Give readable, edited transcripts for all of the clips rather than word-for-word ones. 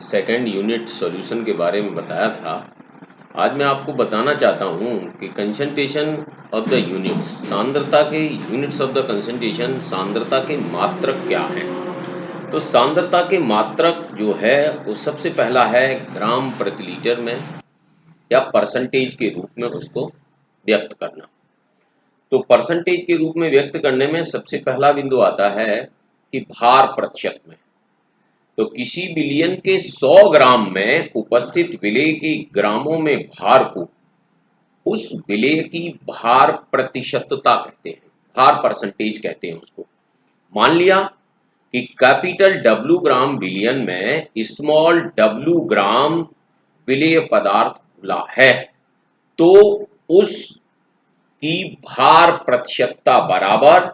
Second unit solution के बारे में बताया था। आज मैं आपको बताना चाहता हूँ कि कंसंट्रेशन ऑफ द यूनिट्स, सांद्रता के यूनिट्स ऑफ द कंसंट्रेशन, सांद्रता के मात्रक क्या हैं। तो सांद्रता के मात्रक जो है वो सबसे पहला है ग्राम प्रति लीटर में या परसेंटेज के रूप में उसको व्यक्त करना। तो परसेंटेज के रूप में व्यक्त करने में सबसे पहला बिंदु आता है कि भार प्रतिशत में। तो किसी विलयन के 100 ग्राम में उपस्थित विलेय के ग्रामों में भार को उस विलेय की भार प्रतिशतता कहते हैं, भार परसेंटेज कहते हैं उसको। मान लिया कि कैपिटल W ग्राम विलयन में स्मॉल w ग्राम विलेय पदार्थ घुला है, तो उस की भार प्रतिशतता बराबर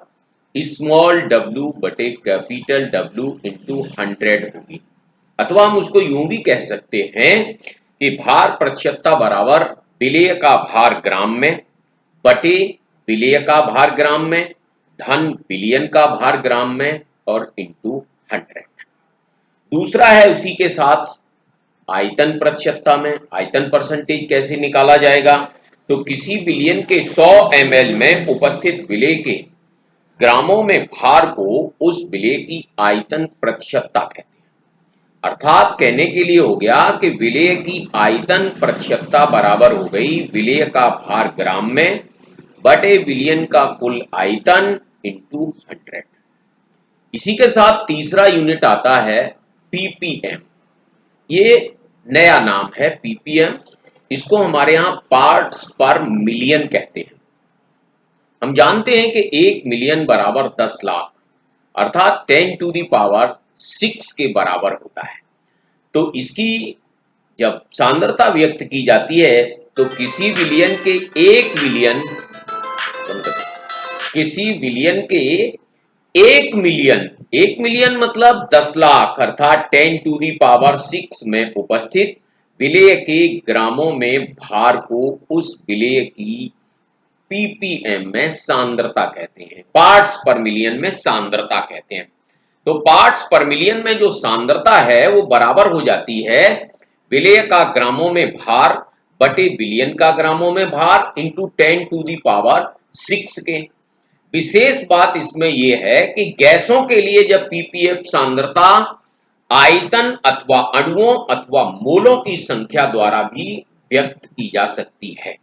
स्मॉल w बटे कैपिटल W इंटू 100 होगी। अथवा हम उसको यूं भी कह सकते हैं कि भार प्रतिशतता बराबर विलेय का भार ग्राम में बटे विलेय का भार ग्राम में धन विलयन का भार ग्राम में और इंटू 100। दूसरा है उसी के साथ आयतन प्रतिशतता में। आयतन परसेंटेज कैसे निकाला जाएगा? तो किसी विलयन के 100 ml में उपस्थित विलेय के ग्रामों में भार को उस विलेय की आयतन प्रतिशतता कहते हैं। अर्थात कहने के लिए हो गया कि विलेय की आयतन प्रतिशतता बराबर हो गई विलेय का भार ग्राम में बटे विलयन का कुल आयतन इंटू 100। इसी के साथ तीसरा यूनिट आता है पीपीएम। ये नया नाम है पीपीएम। इसको हमारे यहां पार्ट्स पर मिलियन कहते हैं। हम जानते हैं कि 1 मिलियन बराबर 10 लाख अर्थात 10 टू दी पावर 6 के बराबर होता है। तो इसकी जब सांद्रता व्यक्त की जाती है तो किसी विलयन के 1 मिलियन मतलब 10 लाख अर्थात 10 टू दी पावर 6 में उपस्थित विलेय के ग्रामों में भार को उस विलेय की पीपीएम में सांद्रता कहते हैं, पार्ट्स पर मिलियन में सांद्रता कहते हैं। तो पार्ट्स पर मिलियन में जो सांद्रता है वो बराबर हो जाती है विलेय का ग्रामों में भार बटे विलयन का ग्रामों में भार इंटू 10 टू दी पावर 6 के। विशेष बात इसमें यह है कि गैसों के लिए जब पीपीएफ सांद्रता आयतन अथवा अणुओं अथवा मोलों की संख्या द्वारा भी व्यक्त की जा सकती है।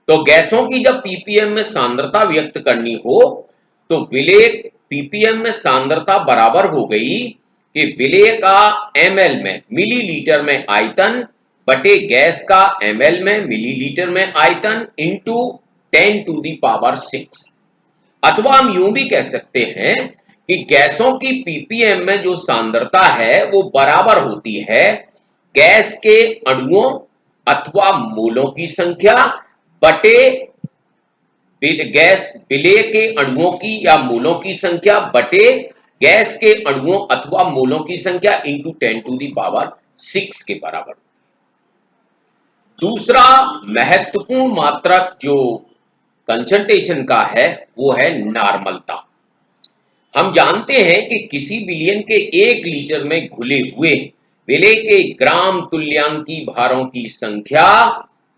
तो गैसों की जब पीपीएम में सांद्रता व्यक्त करनी हो तो विलेय पीपीएम में सांद्रता बराबर हो गई कि विलेय का एमएल में मिलीलीटर में आयतन बटे गैस का एमएल में मिलीलीटर में आयतन इंटू 10 टू दी पावर 6। अथवा हम यूं भी कह सकते हैं कि गैसों की पीपीएम में जो सांद्रता है वो बराबर होती है गैस के अणुओं अथवा मोलों की संख्या बटे गैस विलेय के अणुओं की या मोलों की संख्या बटे गैस के अणुओं अथवा मोलों की संख्या इंटू 10 टू दी पावर 6 के बराबर। दूसरा महत्वपूर्ण मात्रक जो कंसंट्रेशन का है वो है नॉर्मलता। हम जानते हैं कि किसी विलयन के 1 लीटर में घुले हुए विलेय के ग्राम तुल्यांकी भारों की संख्या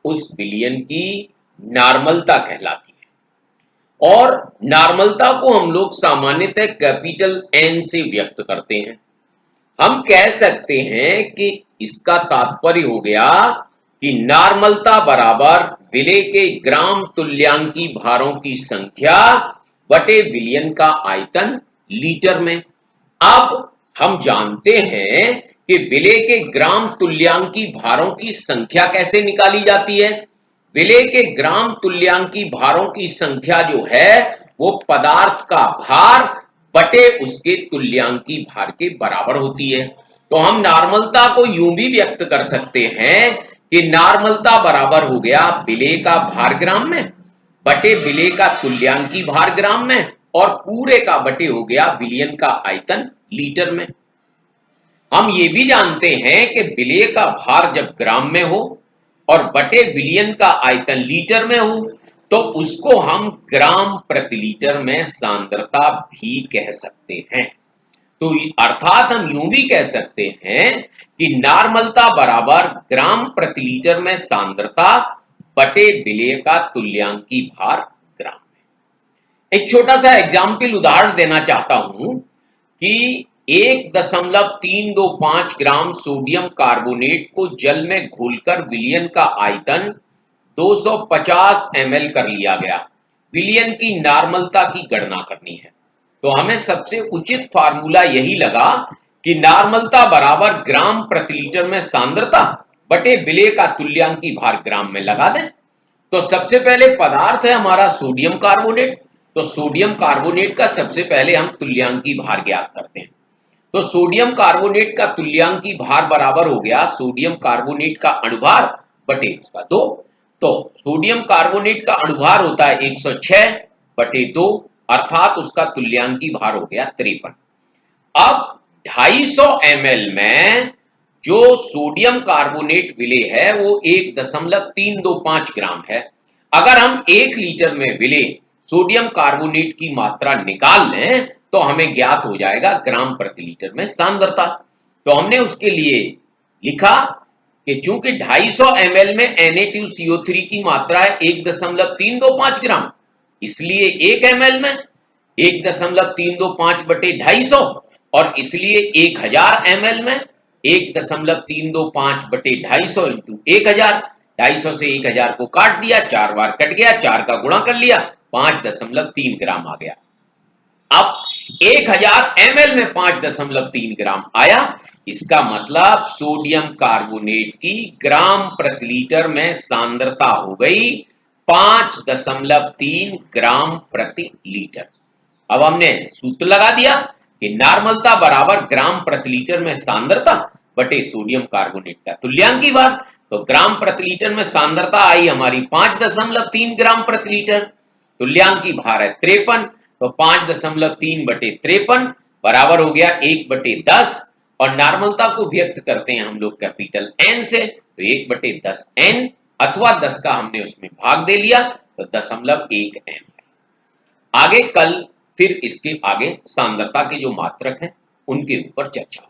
उस विलयन की नॉर्मलता कहलाती है। और नॉर्मलता को हम लोग सामान्यतः कैपिटल N से व्यक्त करते हैं। हम कह सकते हैं कि इसका तात्पर्य हो गया कि नॉर्मलता बराबर विलेय के ग्राम तुल्यांकी भारों की संख्या बटे विलयन का आयतन लीटर में। अब हम जानते हैं कि विलेय के ग्राम तुल्यांकी भारों की संख्या कैसे निकाली जाती है। विलेय के ग्राम तुल्यांकी भारों की संख्या जो है वो पदार्थ का भार बटे उसके तुल्यांकी भार के बराबर होती है। तो हम नॉर्मलता को यूं भी व्यक्त कर सकते हैं कि नॉर्मलता बराबर हो गया विलेय का भार ग्राम में बटे विलेय का तुल्यांकी भार ग्राम में और पूरे का बटे हो गया विलयन का आयतन लीटर में। हम ये भी जानते हैं कि विलेय का भार जब ग्राम में हो और बटे विलयन का आयतन लीटर में हो तो उसको हम ग्राम प्रति लीटर में सांद्रता भी कह सकते हैं। तो अर्थात हम यूं भी कह सकते हैं कि नॉर्मलता बराबर ग्राम प्रति लीटर में सांद्रता बटे विलेय का तुल्यांकी भार ग्राम में। एक छोटा सा एग्जाम्पल उदाहरण देना चाहता हूं कि 1.325 ग्राम सोडियम कार्बोनेट को जल में घोलकर विलयन का आयतन 250 ml कर लिया गया। विलयन की नॉर्मलता की गणना करनी है, तो हमें सबसे उचित फार्मूला यही लगा कि नॉर्मलता बराबर ग्राम प्रति लीटर में सांद्रता बटे विलेय का तुल्यांकी भार ग्राम में लगा दें। तो सबसे पहले पदार्थ है हमारा सोडियम कार्बोनेट, तो सोडियम कार्बोनेट का सबसे पहले हम तुल्यांकी भार ज्ञात करते हैं। तो सोडियम कार्बोनेट का तुल्यांकी भार बराबर हो गया सोडियम कार्बोनेट का अणुभार बटे उसका 2। तो सोडियम कार्बोनेट का अणुभार होता है 106 बटे 2, अर्थात उसका तुल्यांकी भार हो गया 53। अब 250 ml में जो सोडियम कार्बोनेट विलेय है वो 1.325 ग्राम है। अगर हम 1 लीटर में विलेय सोडियम कार्बोनेट की मात्रा निकाल लें तो हमें ज्ञात हो जाएगा ग्राम प्रति लीटर में सांद्रता। तो हमने उसके लिए लिखा कि चूंकि 250 ml में Na2CO3 की मात्रा है 1.325 ग्राम, इसलिए 1 ml में 1.325 बटे 250 और इसलिए 1000 ml में 1.325 बटे 250 इंटू 1000। 250 से 1000 को काट दिया, 4 बार कट गया, 4 का गुणा कर लिया, 5.3 ग्राम आ गया। अब 1000 ml में 5.3 ग्राम आया, इसका मतलब सोडियम कार्बोनेट की ग्राम प्रति लीटर में सांद्रता हो गई 5.3 ग्राम प्रति लीटर। अब हमने सूत्र लगा दिया कि नॉर्मलता बराबर ग्राम प्रति लीटर में सांद्रता बटे सोडियम कार्बोनेट का तुल्यांकी भार। तो ग्राम प्रति लीटर में सांद्रता आई हमारी 5.3 ग्राम प्रति लीटर, तुल्यांकी भार है 53, तो 5.3 बटे 53 बराबर हो गया 1/10, और नॉर्मलता को व्यक्त करते हैं हम लोग कैपिटल एन से, तो 1/10 एन अथवा 10 का हमने उसमें भाग दे लिया तो 0.1 एन। आगे कल फिर इसके आगे सांद्रता के जो मात्रक हैं उनके ऊपर चर्चा।